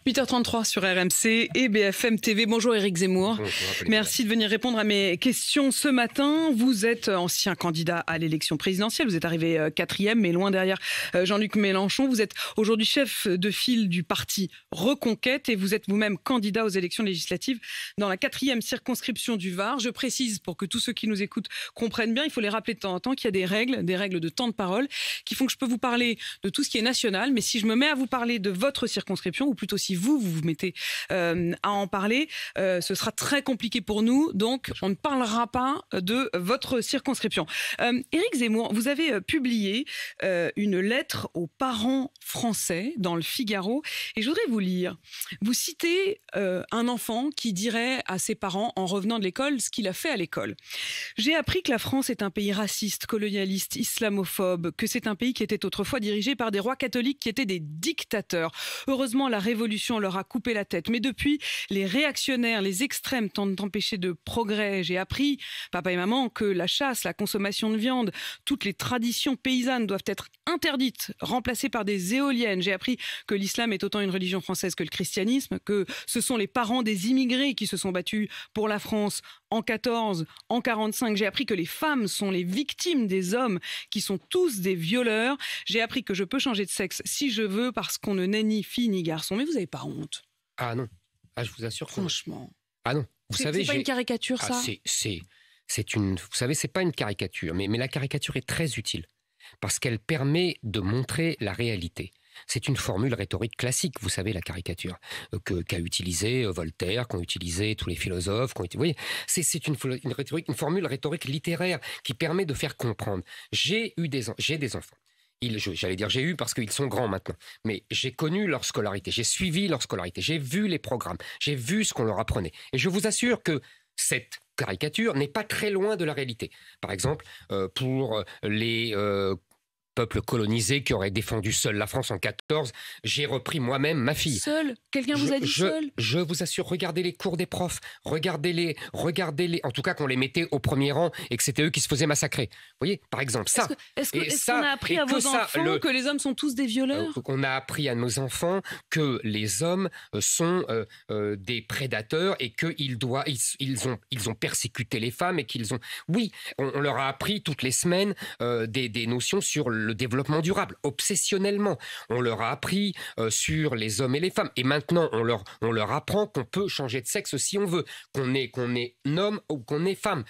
8h33 sur RMC et BFM TV. Bonjour Éric Zemmour. Bonjour, merci de venir répondre à mes questions ce matin. Vous êtes ancien candidat à l'élection présidentielle. Vous êtes arrivé 4e, mais loin derrière Jean-Luc Mélenchon. Vous êtes aujourd'hui chef de file du parti Reconquête et vous êtes vous-même candidat aux élections législatives dans la 4e circonscription du Var. Je précise, pour que tous ceux qui nous écoutent comprennent bien, il faut les rappeler de temps en temps qu'il y a des règles de temps de parole qui font que je peux vous parler de tout ce qui est national, mais si je me mets à vous parler de votre circonscription, ou plutôt si vous vous mettez à en parler, ce sera très compliqué pour nous, donc on ne parlera pas de votre circonscription. Éric Zemmour, vous avez publié une lettre aux parents français dans le Figaro, et je voudrais vous lire. Vous citez un enfant qui dirait à ses parents en revenant de l'école ce qu'il a fait à l'école. J'ai appris que la France est un pays raciste, colonialiste, islamophobe, que c'est un pays qui était autrefois dirigé par des rois catholiques qui étaient des dictateurs. Heureusement, la Révolution leur a coupé la tête. Mais depuis, les réactionnaires, les extrêmes tentent d'empêcher de progrès. J'ai appris, papa et maman, que la chasse, la consommation de viande, toutes les traditions paysannes doivent être interdites, remplacées par des éoliennes. J'ai appris que l'islam est autant une religion française que le christianisme, que ce sont les parents des immigrés qui se sont battus pour la France en 14, en 45. J'ai appris que les femmes sont les victimes des hommes qui sont tous des violeurs. J'ai appris que je peux changer de sexe si je veux parce qu'on ne naît ni fille ni garçon. Mais vous n'avez pas honte? Ah non, je vous assure. Franchement. Ah non, vous savez, c'est pas une caricature, ça? C'est une. Vous savez, c'est pas une caricature, mais la caricature est très utile parce qu'elle permet de montrer la réalité. C'est une formule rhétorique classique, vous savez, la caricature, qu'a utilisé Voltaire, qu'ont utilisé tous les philosophes. Vous voyez, c'est une formule rhétorique littéraire qui permet de faire comprendre. J'ai des enfants. J'allais dire j'ai eu parce qu'ils sont grands maintenant, mais j'ai connu leur scolarité, j'ai suivi leur scolarité, j'ai vu les programmes, j'ai vu ce qu'on leur apprenait. Et je vous assure que cette caricature n'est pas très loin de la réalité. Par exemple, pour les peuples colonisés qui auraient défendu seul la France en 14, j'ai repris moi-même ma fille. Seul? Quelqu'un vous a dit seul? Je vous assure, regardez les cours des profs, regardez-les, en tout cas qu'on les mettait au premier rang et que c'était eux qui se faisaient massacrer. Vous voyez, par exemple, ça. Est-ce qu'on a appris à vos enfants que les hommes sont tous des violeurs? On a appris à nos enfants que les hommes sont des prédateurs et qu'ils ont persécuté les femmes et qu'ils ont... Oui, on leur a appris toutes les semaines des notions sur le développement durable, obsessionnellement. On leur a appris sur les hommes et les femmes. Et maintenant, on leur apprend qu'on peut changer de sexe si on veut, qu'on est homme ou qu'on est femme.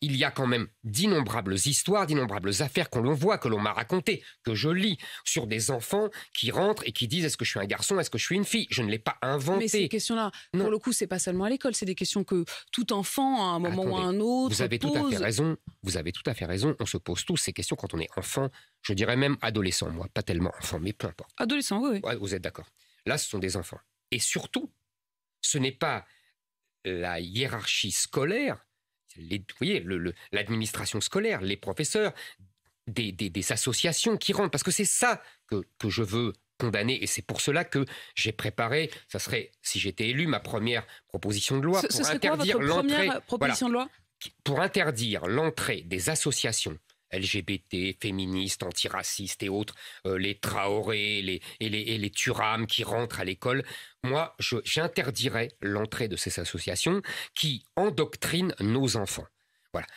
Il y a quand même d'innombrables histoires, d'innombrables affaires que l'on voit, que l'on m'a racontées, que je lis, sur des enfants qui rentrent et qui disent « Est-ce que je suis un garçon? Est-ce que je suis une fille ?» Je ne l'ai pas inventé. Mais ces questions-là, pour le coup, c'est pas seulement à l'école, c'est des questions que tout enfant, à un moment ou à un autre, vous avez tout à fait raison. Vous avez tout à fait raison. On se pose tous ces questions quand on est enfant. Je dirais même adolescent, moi. Pas tellement enfant, mais peu importe. Adolescent, oui. Ouais, vous êtes d'accord. Là, ce sont des enfants. Et surtout, ce n'est pas la hiérarchie scolaire, vous voyez, l'administration scolaire, les professeurs, des associations qui rentrent. Parce que c'est ça que je veux condamner. Et c'est pour cela que j'ai préparé, ça serait, si j'étais élu, ma première proposition de loi. Ce serait quoi votre première proposition de loi? Pour interdire l'entrée des associations LGBT, féministes, antiracistes et autres, les Traoré et les Thuram qui rentrent à l'école. Moi, j'interdirais l'entrée de ces associations qui endoctrinent nos enfants. Voilà.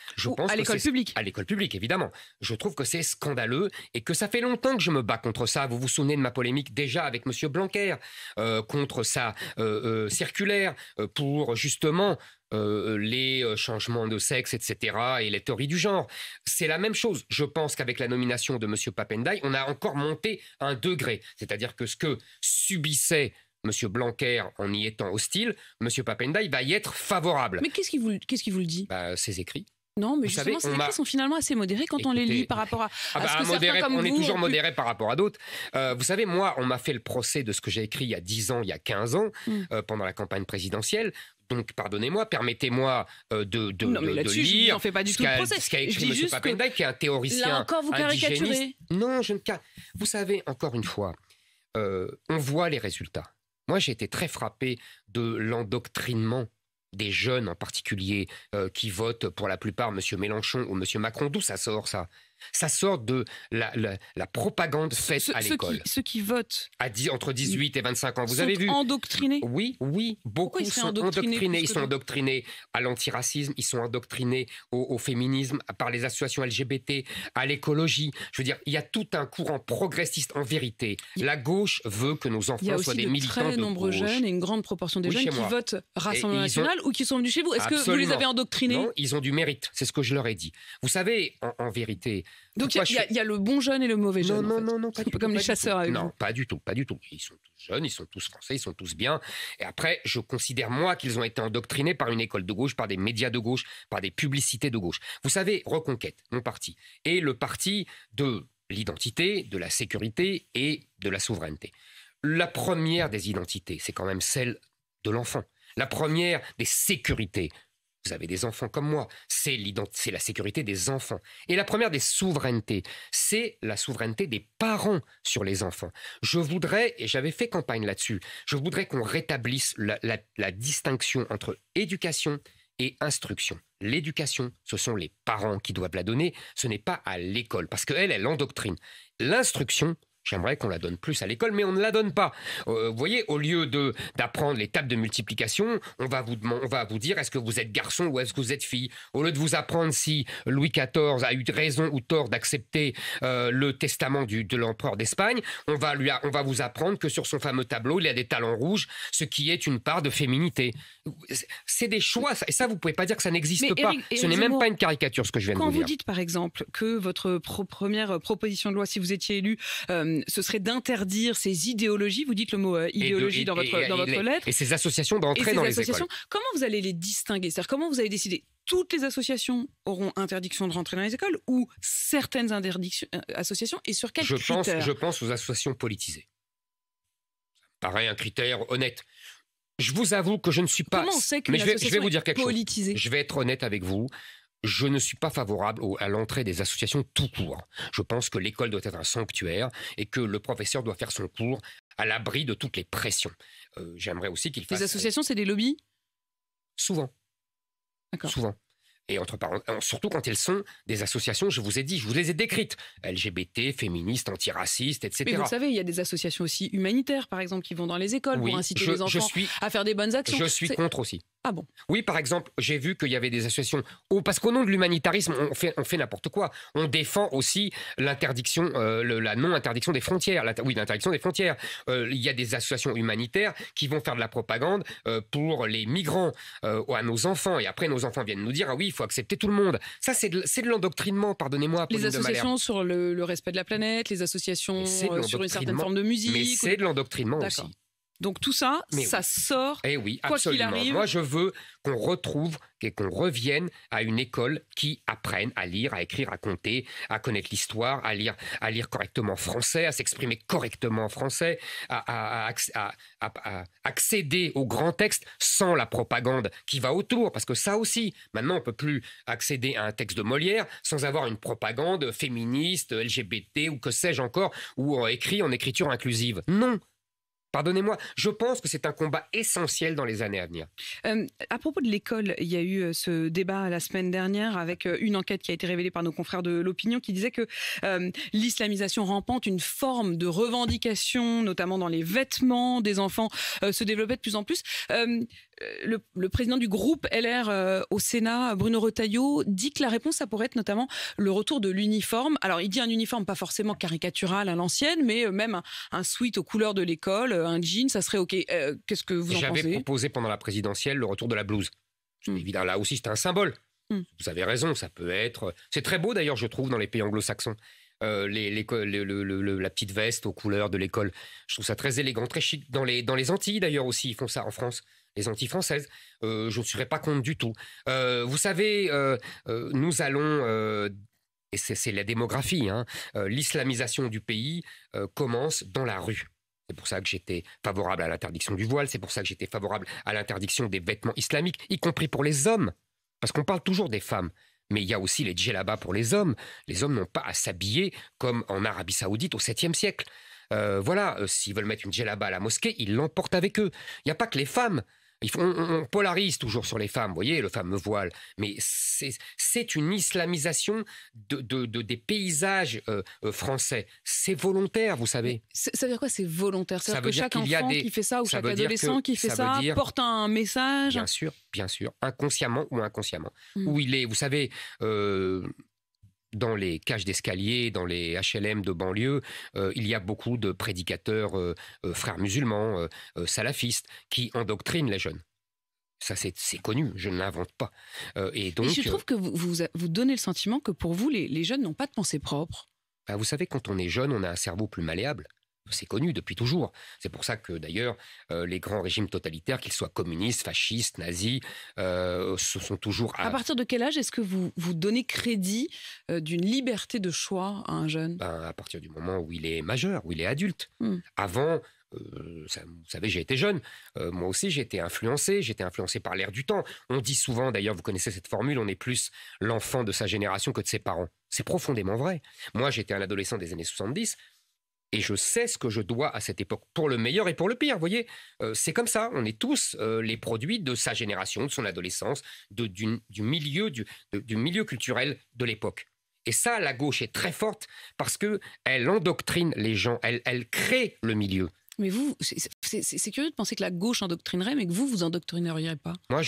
À l'école publique. À l'école publique, évidemment. Je trouve que c'est scandaleux et que ça fait longtemps que je me bats contre ça. Vous vous souvenez de ma polémique déjà avec M. Blanquer, contre sa circulaire pour justement les changements de sexe, etc. et les théories du genre. C'est la même chose. Je pense qu'avec la nomination de M. Pap Ndiaye, on a encore monté un degré. C'est-à-dire que ce que subissait M. Blanquer en y étant hostile, M. Pap Ndiaye va y être favorable. Mais qu'est-ce qui vous le dit? Ses écrits. Non, mais justement, ces écrits sont finalement assez modérés quand on les lit par rapport à ce que certains comme on est vous... toujours modéré par rapport à d'autres. Vous savez, moi, on m'a fait le procès de ce que j'ai écrit il y a 10 ans, il y a 15 ans, pendant la campagne présidentielle. Donc, pardonnez-moi, permettez-moi non, mais là-dessus, lire je n'en fais pas du tout le procès. Ce qu'a écrit M. Pap Ndiaye, qui est un théoricien là encore, vous caricaturez. Non, je ne caricature. Vous savez, encore une fois, on voit les résultats. Moi, j'ai été très frappé de l'endoctrinement des jeunes en particulier qui votent pour la plupart M. Mélenchon ou M. Macron. D'où ça sort, ça? Ça sort de la propagande faite à l'école. Ceux qui votent Entre 18 et 25 ans, vous avez vu? Endoctrinés? Oui, beaucoup sont endoctrinés. Ils sont endoctrinés à l'antiracisme, ils sont endoctrinés au féminisme, par les associations LGBT, à l'écologie. Je veux dire, il y a tout un courant progressiste en vérité. La gauche veut que nos enfants soient des militants de gauche. Il y a aussi de très nombreux jeunes et une grande proportion des jeunes qui votent Rassemblement National ou qui sont venus chez vous. Est-ce que vous les avez endoctrinés? Non, ils ont du mérite, c'est ce que je leur ai dit. Vous savez, en vérité... Donc il y a le bon jeune et le mauvais jeune. Non, pas comme les chasseurs avec vous. Non, pas du tout. Ils sont tous jeunes, ils sont tous français, ils sont tous bien. Et après, je considère moi qu'ils ont été endoctrinés par une école de gauche, par des médias de gauche, par des publicités de gauche. Vous savez, Reconquête, mon parti, est le parti de l'identité, de la sécurité et de la souveraineté. La première des identités, c'est quand même celle de l'enfant. La première des sécurités, vous avez des enfants comme moi, c'est la sécurité des enfants. Et la première des souverainetés, c'est la souveraineté des parents sur les enfants. Je voudrais, et j'avais fait campagne là-dessus, je voudrais qu'on rétablisse la distinction entre éducation et instruction. L'éducation, ce sont les parents qui doivent la donner, ce n'est pas à l'école, parce qu'elle endoctrine. L'instruction, j'aimerais qu'on la donne plus à l'école, mais on ne la donne pas. Vous voyez, au lieu d'apprendre les tables de multiplication, on va vous dire est-ce que vous êtes garçon ou est-ce que vous êtes fille. Au lieu de vous apprendre si Louis XIV a eu raison ou tort d'accepter le testament de l'empereur d'Espagne, on va vous apprendre que sur son fameux tableau, il y a des talons rouges, ce qui est une part de féminité. C'est des choix, et ça, vous ne pouvez pas dire que ça n'existe pas. Ce n'est même pas une caricature, ce que je viens de vous dire. Quand vous dites, par exemple, que votre première proposition de loi, si vous étiez élu, ce serait d'interdire ces idéologies, vous dites le mot idéologie dans votre lettre. Et ces associations d'entrer dans les écoles. Comment vous allez les distinguer? C'est-à-dire, comment vous allez décider? Toutes les associations auront interdiction de rentrer dans les écoles ou certaines associations, et sur quels critères? Je pense aux associations politisées. Ça me paraît un critère honnête. Je vous avoue que je ne suis pas... Comment on sait qu'une association est politisée? Je vais être honnête avec vous. Je ne suis pas favorable à l'entrée des associations tout court. Je pense que l'école doit être un sanctuaire et que le professeur doit faire son cours à l'abri de toutes les pressions. J'aimerais aussi qu'il fasse... Les associations, c'est des lobbies? Souvent. D'accord. Souvent. Et surtout quand elles sont des associations, je vous ai dit, je vous les ai décrites, LGBT, féministes, antiracistes, etc. Mais vous savez, il y a des associations aussi humanitaires, par exemple, qui vont dans les écoles pour inciter les enfants à faire des bonnes actions. Je suis contre aussi. Ah bon? Oui, par exemple, j'ai vu qu'il y avait des associations... parce qu'au nom de l'humanitarisme, on fait n'importe quoi. On défend aussi l'interdiction, la non-interdiction des frontières. L'interdiction des frontières. Il y a des associations humanitaires qui vont faire de la propagande pour les migrants, à nos enfants. Et après, nos enfants viennent nous dire « Ah oui, il faut accepter tout le monde ». Ça, c'est de l'endoctrinement, pardonnez-moi. Les associations sur le respect de la planète, les associations sur une certaine forme de musique. Mais c'est de l'endoctrinement aussi. Donc tout ça, ça sort, oui, quoi qu'il arrive. Moi, je veux qu'on retrouve et qu'on revienne à une école qui apprenne à lire, à écrire, à compter, à connaître l'histoire, à lire correctement français, à s'exprimer correctement en français, à accéder aux grands textes sans la propagande qui va autour. Parce que ça aussi, maintenant, on ne peut plus accéder à un texte de Molière sans avoir une propagande féministe, LGBT ou que sais-je encore, ou écrit en écriture inclusive. Non. Pardonnez-moi, je pense que c'est un combat essentiel dans les années à venir. À propos de l'école, il y a eu ce débat la semaine dernière avec une enquête qui a été révélée par nos confrères de l'Opinion qui disait que l'islamisation rampante, une forme de revendication, notamment dans les vêtements des enfants, se développait de plus en plus. Le président du groupe LR au Sénat, Bruno Retailleau, dit que la réponse, ça pourrait être notamment le retour de l'uniforme. Alors, il dit un uniforme pas forcément caricatural à l'ancienne, mais même un sweat aux couleurs de l'école, un jean, ça serait OK. Qu'est-ce que vous en pensez? J'avais proposé pendant la présidentielle le retour de la blouse. Évidemment, là aussi, c'est un symbole. Vous avez raison, ça peut être... C'est très beau, d'ailleurs, je trouve, dans les pays anglo-saxons. La petite veste aux couleurs de l'école. Je trouve ça très élégant, très chic. Dans les Antilles, d'ailleurs, aussi, ils font ça en France. Les Antilles françaises, je ne serais pas contre du tout. Vous savez, nous allons, et c'est la démographie, l'islamisation du pays commence dans la rue. C'est pour ça que j'étais favorable à l'interdiction du voile, c'est pour ça que j'étais favorable à l'interdiction des vêtements islamiques, y compris pour les hommes. Parce qu'on parle toujours des femmes. Mais il y a aussi les djellabas pour les hommes. Les hommes n'ont pas à s'habiller comme en Arabie Saoudite au 7e siècle. S'ils veulent mettre une djellaba à la mosquée, ils l'emportent avec eux. Il n'y a pas que les femmes. On polarise toujours sur les femmes, vous voyez, le fameux voile, mais c'est une islamisation des paysages français. C'est volontaire, vous savez. Ça veut dire quoi, c'est volontaire? Ça veut dire que chaque enfant qui fait ça, ou chaque adolescent qui fait ça, porte un message? Bien sûr, inconsciemment ou inconsciemment. Où il est, vous savez... dans les cages d'escalier, dans les HLM de banlieue, il y a beaucoup de prédicateurs frères musulmans, salafistes, qui endoctrinent les jeunes. Ça, c'est connu, je ne l'invente pas. Et donc, je trouve que vous donnez le sentiment que pour vous, les jeunes n'ont pas de pensée propre. Vous savez, quand on est jeune, on a un cerveau plus malléable. C'est connu depuis toujours. C'est pour ça que, d'ailleurs, les grands régimes totalitaires, qu'ils soient communistes, fascistes, nazis, se sont toujours... À partir de quel âge est-ce que vous donnez crédit d'une liberté de choix à un jeune? À partir du moment où il est majeur, où il est adulte. Avant... vous savez, j'ai été jeune. Moi aussi, j'ai été influencé par l'air du temps. On dit souvent, d'ailleurs, vous connaissez cette formule, on est plus l'enfant de sa génération que de ses parents. C'est profondément vrai. Moi, j'étais un adolescent des années 70 et je sais ce que je dois à cette époque, pour le meilleur et pour le pire. Vous voyez, c'est comme ça. On est tous les produits de sa génération, de son adolescence, du milieu culturel de l'époque. Et ça, la gauche est très forte parce qu'elle endoctrine les gens, elle crée le milieu. Mais vous, c'est curieux de penser que la gauche endoctrinerait, mais que vous endoctrineriez pas. Moi,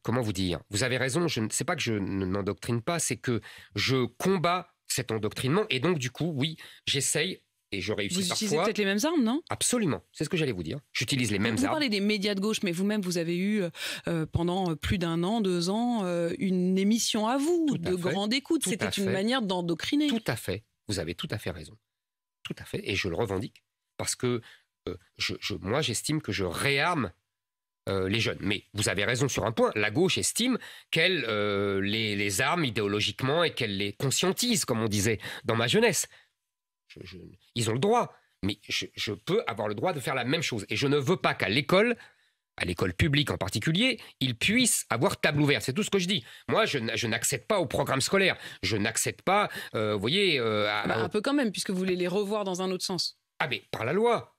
comment vous dire? Vous avez raison, c'est pas que je n'endoctrine pas, c'est que je combats cet endoctrinement. Et donc, du coup, oui, j'essaye, et je réussis parfois. Vous utilisez peut-être les mêmes armes, non? Absolument, c'est ce que j'allais vous dire. J'utilise les mêmes armes. Vous parlez des médias de gauche, mais vous-même, vous avez eu, pendant plus d'1 an, 2 ans, une émission à vous, de grande écoute. C'était une manière d'endoctriner. Tout à fait, vous avez tout à fait raison. Tout à fait, et je le revendique. Parce que moi, j'estime que je réarme les jeunes. Mais vous avez raison sur un point, la gauche estime qu'elle les arme idéologiquement et qu'elle les conscientise, comme on disait dans ma jeunesse. Ils ont le droit, mais je peux avoir le droit de faire la même chose. Et je ne veux pas qu'à l'école publique en particulier, ils puissent avoir table ouverte. C'est tout ce que je dis. Moi, je n'accède pas au programme scolaire. Je n'accède pas, vous voyez... un peu quand même, puisque vous voulez les revoir dans un autre sens. Ah, mais par la loi.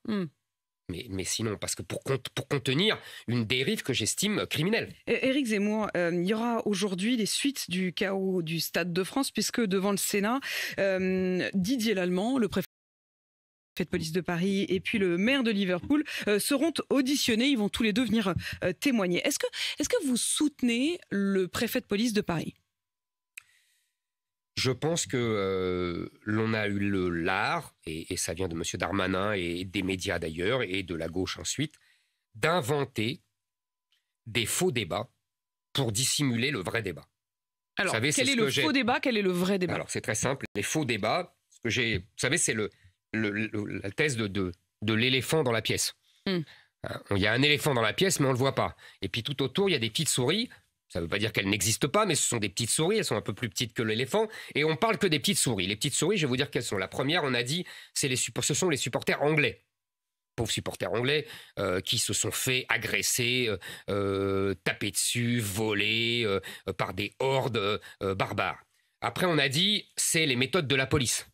Mais sinon, parce que pour contenir une dérive que j'estime criminelle. Éric Zemmour, il y aura aujourd'hui les suites du chaos du Stade de France, puisque devant le Sénat, Didier Lallement, le préfet de police de Paris, et puis le maire de Liverpool seront auditionnés. Ils vont tous les deux venir témoigner. Est-ce que vous soutenez le préfet de police de Paris ? Je pense que l'on a eu l'art, et ça vient de M. Darmanin et des médias d'ailleurs, et de la gauche ensuite, d'inventer des faux débats pour dissimuler le vrai débat. Alors, quel est le faux débat, quel est le vrai débat? Alors, c'est très simple. Les faux débats, vous savez, c'est la thèse de l'éléphant dans la pièce. Il y a un éléphant dans la pièce, mais on ne le voit pas. Et puis tout autour, il y a des petites souris. Ça ne veut pas dire qu'elles n'existent pas, mais ce sont des petites souris. Elles sont un peu plus petites que l'éléphant. Et on parle que des petites souris. Les petites souris, je vais vous dire quelles sont. La première, on a dit, ce sont les supporters anglais. Pauvres supporters anglais qui se sont fait agresser, taper dessus, voler par des hordes barbares. Après, on a dit, c'est les méthodes de la police.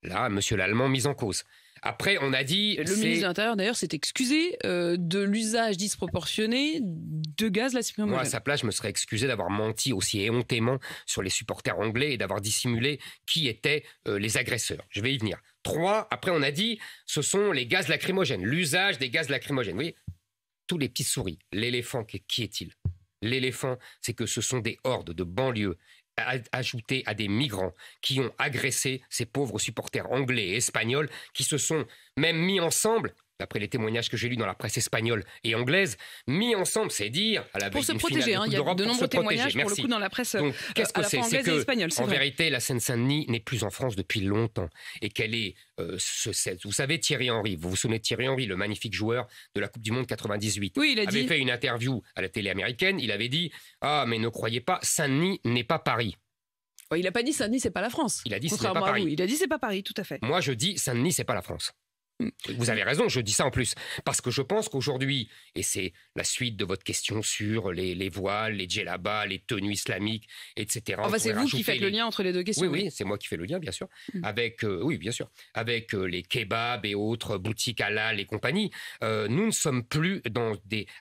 Là, M. Lallement mis en cause. Après, on a dit... Le ministre de l'Intérieur, d'ailleurs, s'est excusé de l'usage disproportionné de gaz lacrymogène. Moi, à sa place, je me serais excusé d'avoir menti aussi éhontément sur les supporters anglais et d'avoir dissimulé qui étaient les agresseurs. Je vais y venir. 3, après, on a dit, ce sont les gaz lacrymogènes, l'usage des gaz lacrymogènes. Vous voyez, tous les petits souris. L'éléphant, qui est-il? L'éléphant, c'est que ce sont des hordes de banlieues ajoutés à des migrants qui ont agressé ces pauvres supporters anglais et espagnols qui se sont même mis ensemble, d'après les témoignages que j'ai lus dans la presse espagnole et anglaise, mis ensemble, c'est dire, à la veille d'une finale de Coupe d'Europe, il y a de nombreux témoignages pour le coup dans la presse. Donc, qu'est-ce que c'est? C'est que, en vrai. vérité, la Seine-Saint-Denis n'est plus en France depuis longtemps et qu'elle est, vous savez, Thierry Henry, vous vous souvenez de Thierry Henry, le magnifique joueur de la Coupe du Monde 98. Oui, il avait fait une interview à la télé américaine, il avait dit « Ah, mais ne croyez pas, Saint-Denis n'est pas Paris ». Il n'a pas dit Saint-Denis, c'est pas la France. Il a dit c'est pas Paris. Il a dit c'est pas Paris, tout à fait. Moi, je dis Saint-Denis, c'est pas la France. Vous avez raison, je dis ça en plus, parce que je pense qu'aujourd'hui, et c'est la suite de votre question sur les voiles, les djellabas, les tenues islamiques, etc. Enfin, c'est vous qui faites le lien entre les deux questions. Oui, c'est moi qui fais le lien, bien sûr. Oui, bien sûr. Avec les kebabs et autres boutiques halal et compagnie, nous ne sommes plus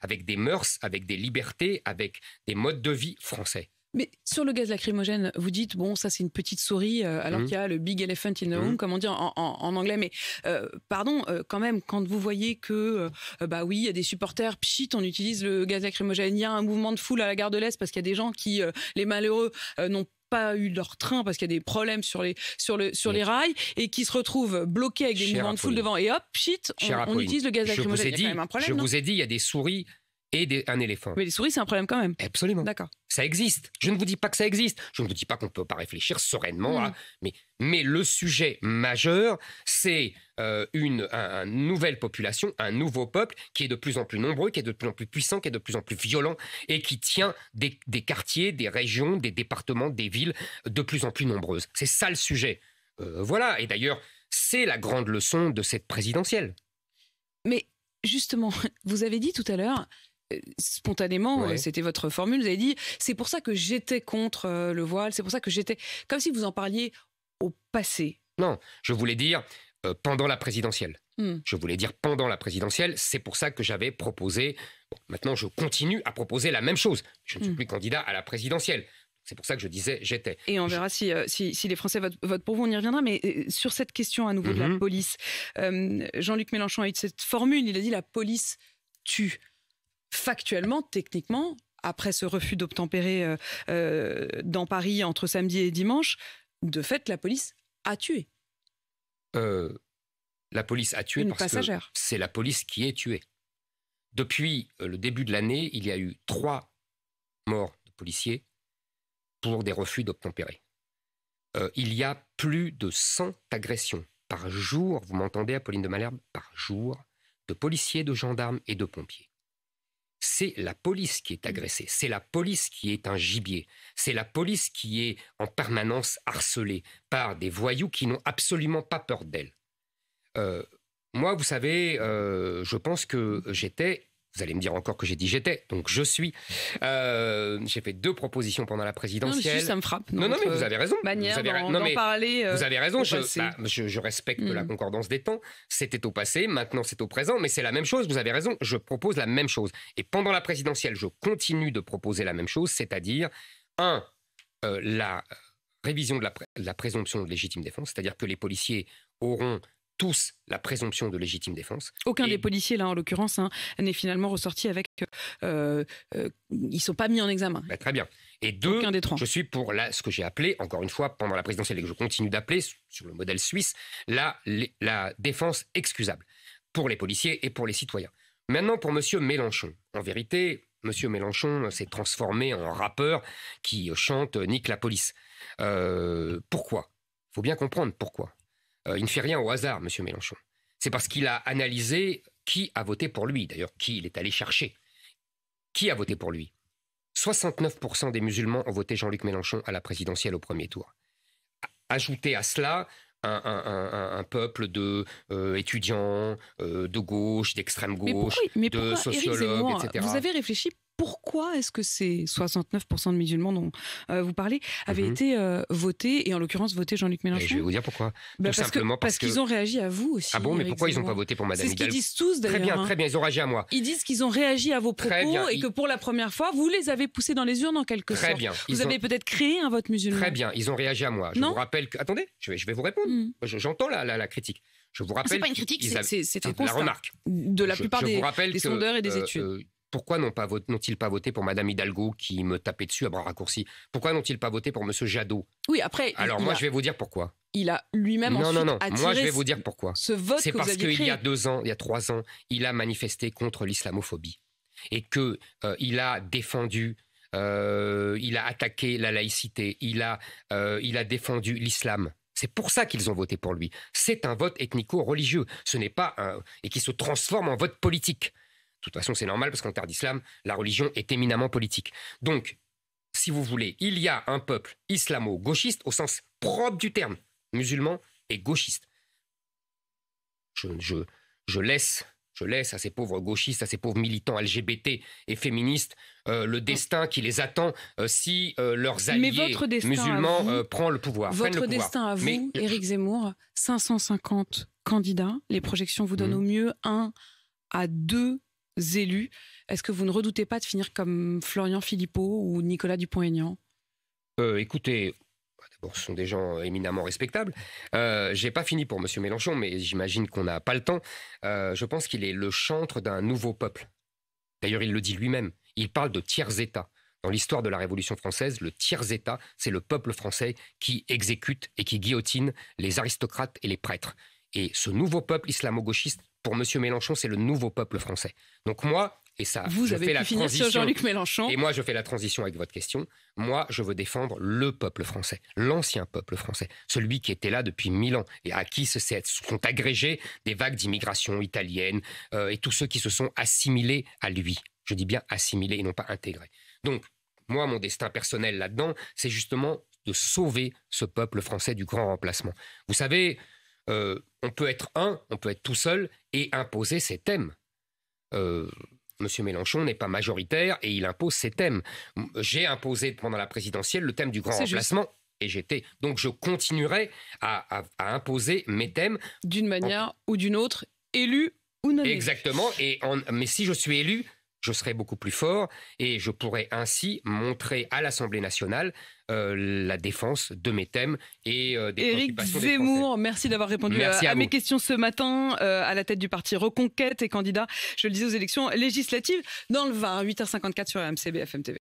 avec des mœurs, avec des libertés, avec des modes de vie français. Mais sur le gaz lacrymogène, vous dites, bon, ça c'est une petite souris, alors qu'il y a le big elephant in the room, comme on dit en anglais. Mais pardon, quand même, quand vous voyez que, oui, il y a des supporters, pchit, on utilise le gaz lacrymogène, il y a un mouvement de foule à la gare de l'Est parce qu'il y a des gens qui, les malheureux, n'ont pas eu leur train parce qu'il y a des problèmes sur les rails et qui se retrouvent bloqués avec des mouvements de foule devant. Et hop, pchit, on utilise le gaz lacrymogène. Il y a quand même un problème, je vous ai dit, il y a des souris et un éléphant. Mais les souris, c'est un problème quand même. Absolument. D'accord. Ça existe. Je ne vous dis pas que ça existe. Je ne vous dis pas qu'on ne peut pas réfléchir sereinement. Mais le sujet majeur, c'est une nouvelle population, un nouveau peuple qui est de plus en plus nombreux, qui est de plus en plus puissant, qui est de plus en plus violent et qui tient des quartiers, des régions, des départements, des villes de plus en plus nombreuses. C'est ça le sujet. Voilà. Et d'ailleurs, c'est la grande leçon de cette présidentielle. Mais justement, vous avez dit tout à l'heure, spontanément, c'était votre formule, vous avez dit, c'est pour ça que j'étais contre le voile, c'est pour ça que j'étais... Comme si vous en parliez au passé. Non, je voulais dire pendant la présidentielle. Je voulais dire pendant la présidentielle, c'est pour ça que j'avais proposé... Bon, maintenant, je continue à proposer la même chose. Je ne suis plus candidat à la présidentielle. C'est pour ça que je disais j'étais. Et on verra si les Français votent pour vous, on y reviendra. Mais sur cette question à nouveau de la police, Jean-Luc Mélenchon a eu cette formule, il a dit la police tue. Factuellement, techniquement, après ce refus d'obtempérer dans Paris entre samedi et dimanche, de fait, la police a tué. La police a tué une parce passagère. Que c'est la police qui est tuée. Depuis le début de l'année, il y a eu 3 morts de policiers pour des refus d'obtempérer. Il y a plus de 100 agressions par jour, vous m'entendez, Apolline de Malherbe, par jour, de policiers, de gendarmes et de pompiers. C'est la police qui est agressée, c'est la police qui est un gibier, c'est la police qui est en permanence harcelée par des voyous qui n'ont absolument pas peur d'elle. Moi, vous savez, je pense que j'étais... Vous allez me dire encore que j'ai dit j'étais, donc je suis. J'ai fait 2 propositions pendant la présidentielle. Non, ça me frappe. Non, mais vous avez raison. Manière d'en parler. Vous avez raison. Je respecte la concordance des temps. C'était au passé, maintenant c'est au présent, mais c'est la même chose. Vous avez raison. Je propose la même chose. Et pendant la présidentielle, je continue de proposer la même chose, c'est-à-dire la révision de la présomption de légitime défense, c'est-à-dire que les policiers auront tous la présomption de légitime défense. Aucun des policiers, là, en l'occurrence, n'est finalement ressorti avec... ils ne sont pas mis en examen. Très bien. Et 2, aucun des 3. Je suis pour ce que j'ai appelé, encore une fois, pendant la présidentielle, et que je continue d'appeler, sur le modèle suisse, la défense excusable pour les policiers et pour les citoyens. Maintenant, pour M. Mélenchon. En vérité, M. Mélenchon s'est transformé en rappeur qui chante « Nique la police ». Pourquoi ? Il faut bien comprendre pourquoi. Il ne fait rien au hasard, M. Mélenchon. C'est parce qu'il a analysé qui a voté pour lui, d'ailleurs, qui il est allé chercher. Qui a voté pour lui ? 69% des musulmans ont voté Jean-Luc Mélenchon à la présidentielle au premier tour. Ajoutez à cela un peuple d'étudiants, de gauche, d'extrême gauche, de sociologues, etc. Vous avez réfléchi pourquoi est-ce que ces 69% de musulmans dont vous parlez avaient été votés, et en l'occurrence voté Jean-Luc Mélenchon ? Et je vais vous dire pourquoi. Tout simplement parce qu'ils ont réagi à vous aussi. Ah bon, mais pourquoi ils n'ont pas voté pour Madame Hidalgo ? C'est ce qu'ils disent tous d'ailleurs. Très bien, ils ont réagi à moi. Ils disent qu'ils ont réagi à vos propos et que pour la première fois, vous les avez poussés dans les urnes en quelque sorte. Très bien. Vous avez peut-être créé un vote musulman. Très bien, ils ont réagi à moi. Je vous rappelle que... Attendez, je vais vous répondre. J'entends la critique. Je vous rappelle... C'est pas une critique, c'est un constat. La remarque. De la plupart des sondeurs et des études. Pourquoi n'ont-ils pas voté pour Madame Hidalgo qui me tapait dessus à bras raccourcis ? Pourquoi n'ont-ils pas voté pour Monsieur Jadot ? Oui, après... Alors moi, je vais vous dire pourquoi. Il a lui-même ensuite attiré moi, je vais vous dire pourquoi. Ce vote c'est que vous parce aviez qu'il créé. il y a 3 ans, il a manifesté contre l'islamophobie. Et qu'il a défendu... il a attaqué la laïcité. Il a défendu l'islam. C'est pour ça qu'ils ont voté pour lui. C'est un vote ethnico-religieux. Ce n'est pas et qui se transforme en vote politique. De toute façon, c'est normal parce qu'en terre d'islam, la religion est éminemment politique. Donc, si vous voulez, il y a un peuple islamo-gauchiste au sens propre du terme, musulman et gauchiste. je laisse à ces pauvres gauchistes, à ces pauvres militants LGBT et féministes le destin qui les attend si leurs alliés musulmans prennent le pouvoir. Votre destin à vous, Éric Zemmour, 550 candidats. Les projections vous donnent au mieux 1 à 2 élus. Est-ce que vous ne redoutez pas de finir comme Florian Philippot ou Nicolas Dupont-Aignan ? Écoutez, d'abord, ce sont des gens éminemment respectables. J'ai pas fini pour M. Mélenchon, mais j'imagine qu'on n'a pas le temps. Je pense qu'il est le chantre d'un nouveau peuple. D'ailleurs, il le dit lui-même. Il parle de tiers-État. Dans l'histoire de la Révolution française, le tiers-État, c'est le peuple français qui exécute et qui guillotine les aristocrates et les prêtres. Et ce nouveau peuple islamo-gauchiste, pour M. Mélenchon, c'est le nouveau peuple français. Donc moi, et ça, vous avez pu finir sur Jean-Luc Mélenchon. Et moi, je fais la transition avec votre question. Moi, je veux défendre le peuple français, l'ancien peuple français, celui qui était là depuis 1000 ans et à qui sont agrégés des vagues d'immigration italienne et tous ceux qui se sont assimilés à lui. Je dis bien assimilés et non pas intégrés. Donc, moi, mon destin personnel là-dedans, c'est justement de sauver ce peuple français du grand remplacement. Vous savez, on peut être on peut être tout seul et imposer ses thèmes. Monsieur Mélenchon n'est pas majoritaire et il impose ses thèmes. J'ai imposé pendant la présidentielle le thème du grand remplacement et donc je continuerai à imposer mes thèmes. D'une manière ou d'une autre, élu ou non élu. Exactement, mais si je suis élu, je serai beaucoup plus fort et je pourrai ainsi montrer à l'Assemblée nationale la défense de mes thèmes et des préoccupations des Français. Éric Zemmour, merci d'avoir répondu à mes questions ce matin, à la tête du parti Reconquête et candidat, je le disais, aux élections législatives dans le Var, 8h54 sur RMC BFM TV.